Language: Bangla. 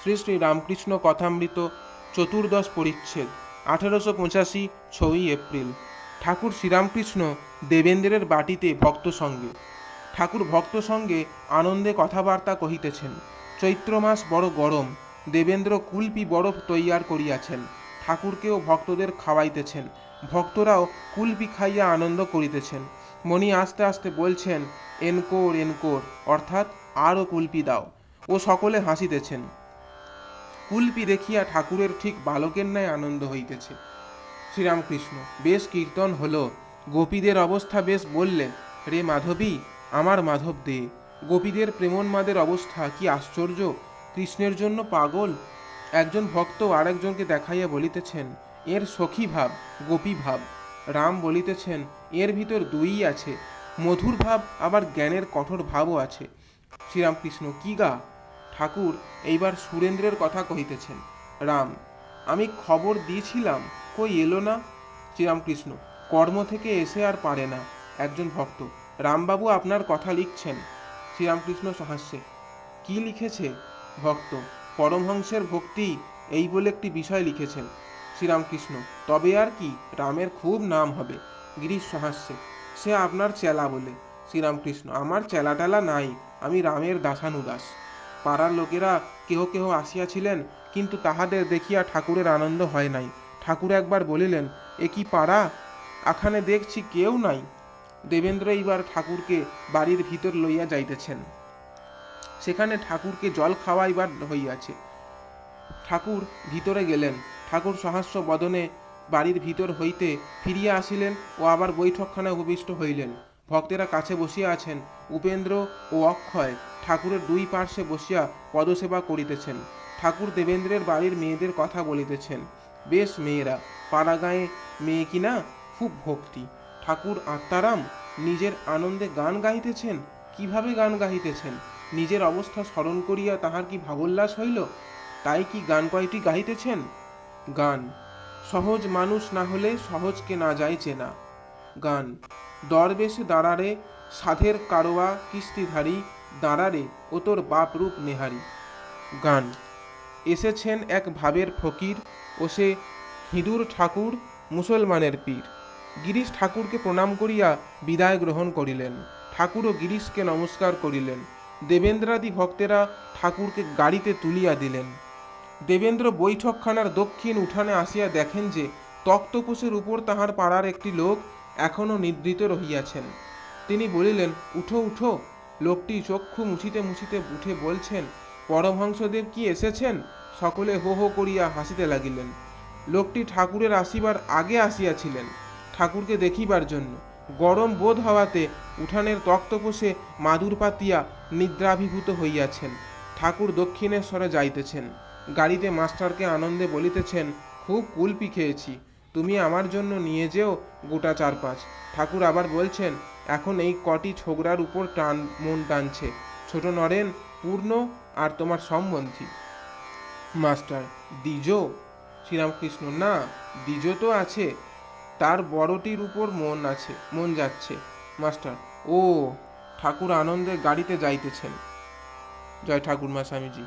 শ্রী শ্রী রামকৃষ্ণ কথামৃত, চতুর্দশ পরিচ্ছেদ, 1885, 6 এপ্রিল। ঠাকুর শ্রীরামকৃষ্ণ দেবেন্দ্রের বাটিতে ভক্ত সঙ্গে। ঠাকুর ভক্ত সঙ্গে আনন্দে কথাবার্তা কহিতেছেন। চৈত্র মাস বড় গরম। দেবেন্দ্র কুলপি বরফ তৈয়ার করিয়াছেন, ঠাকুরকেও ভক্তদের খাওয়াইতেছেন। ভক্তরাও কুলপি খাইয়া আনন্দ করিতেছেন। মণি আস্তে আস্তে বলছেন, এনকোর এনকোর, অর্থাৎ আরও কুলপি দাও। ও সকলে হাসিতেছেন। কুলপি দেখিয়া ঠাকুরের ঠিক বালকের ন্যায় আনন্দ হইতেছে। শ্রীরামকৃষ্ণ, বেশ কীর্তন হলো। গোপীদের অবস্থা বেশ বললে। রে মাধবী, আমার মাধব দে। গোপীদের প্রেমোন্মাদের অবস্থা কি আশ্চর্য! কৃষ্ণের জন্য পাগল। একজন ভক্ত আরেকজনকে দেখাইয়া বলিতেছেন, এর সখী ভাব, গোপী ভাব। রাম বলিতেছেন, এর ভিতর দুইই আছে, মধুর ভাব আবার জ্ঞানের কঠোর ভাবও আছে। শ্রীরামকৃষ্ণ, কি গা? ঠাকুর এইবার সুরেন্দ্রের কথা কহিতেছেন। রাম, আমি খবর দিয়েছিলাম, কই এলো না? শ্রীরামকৃষ্ণ, কর্ম থেকে এসে আর পারে না। একজন ভক্ত, রামবাবু আপনার কথা লিখছেন। শ্রীরামকৃষ্ণ সহাস্যে, কি লিখেছে? ভক্ত, পরমহংসের ভক্তি, এই বলে একটি বিষয় লিখেছেন। শ্রীরামকৃষ্ণ, তবে আর কি, রামের খুব নাম হবে। গিরিশ সহাস্যে, সে আপনার চেলা বলে। শ্রীরামকৃষ্ণ, আমার চেলা টেলা নাই, আমি রামের দাসানুদাস। পাড়ার লোকেরা কেহ কেহ আসিয়াছিলেন, কিন্তু তাহাদের দেখিয়া ঠাকুরের আনন্দ হয় নাই। ঠাকুর একবার বলিলেন, এ কি পাড়া, এখানে দেখছি কেউ নাই। দেবেন্দ্র এইবার ঠাকুরকে বাড়ির ভিতর লইয়া যাইতেছেন। সেখানে ঠাকুরকে জল খাওয়াইবার হইয়াছে। ঠাকুর ভিতরে গেলেন। ঠাকুর সহাস্য বদনে বাড়ির ভিতর হইতে ফিরিয়া আসিলেন ও আবার বৈঠকখানায় উপবিষ্ট হইলেন। ভক্তেরা কাছে বসিয়া আছেন। উপেন্দ্র ও অক্ষয় ঠাকুরের দুই পার্শ্বে বসিয়া পদসেবা করিতেছেন। ঠাকুর দেবেন্দ্রের বাড়ির মেয়েদের কথা বলিতেছেন। বেশ মেয়েরা, পাড়া গাঁয়ে মেয়ে কিনা, খুব ভক্তি। ঠাকুর আত্মারাম নিজের আনন্দে গান গাহিতেছেন। কিভাবে গান গাহিতেছেন? নিজের অবস্থা স্মরণ করিয়া তাহার কি ভাবোল্লাস হইল, তাই কি গান কয়টি গাহিতেছেন? গান, সহজ মানুষ না হলে সহজকে না যায় চেনা। গান, দরবেশে দাঁড়ারে, সাধের কারোয়া কিস্তিধারী, দাঁড়ারে ও তোর বাপ রূপ নেহারি। গান, এসেছেন এক ভাবের ফকির, ও সে হিঁদুর ঠাকুর, মুসলমানের পীর। গিরিশ ঠাকুরকে প্রণাম করিয়া বিদায় গ্রহণ করিলেন। ঠাকুরও গিরিশকে নমস্কার করিলেন। দেবেন্দ্রাদি ভক্তেরা ঠাকুরকে গাড়িতে তুলিয়া দিলেন। দেবেন্দ্র বৈঠকখানার দক্ষিণ উঠানে আসিয়া দেখেন যে তক্তপোষের উপর তাহার পাড়ার একটি লোক এখনও নিদ্রিত রহিয়াছেন। তিনি বলিলেন, উঠো উঠো। লোকটি চক্ষু মুছিতে মুছিতে উঠে বলছেন, পরমহংসদেব কি এসেছেন? সকলে হো হো করিয়া হাসিতে লাগিলেন। লোকটি ঠাকুরের আসিবার আগে আসিয়াছিলেন ঠাকুরকে দেখিবার জন্য। গরম বোধ হওয়াতে উঠানের তক্তপোষে মাদুর পাতিয়া নিদ্রাভিভূত হইয়াছেন। ঠাকুর দক্ষিণেশ্বরে যাইতেছেন। গাড়িতে মাস্টারকে আনন্দে বলিতেছেন, খুব কুলপি খেয়েছি, তুমি আমার জন্য নিয়ে যেও গোটা 4-5। ঠাকুর আবার বলছেন, এখন এই কটি ছোকরার উপর মন টানছে, ছোট নরেন, পূর্ণ আর তোমার সম্বন্ধী। মাস্টার, দ্বিজো? শ্রীরামকৃষ্ণ, না, দ্বিজো তো আছে, তার বড়টির উপর মন যাচ্ছে। মাস্টার, ও। ঠাকুর আনন্দে গাড়িতে যাইতেছেন। জয় ঠাকুরমা স্বামীজি।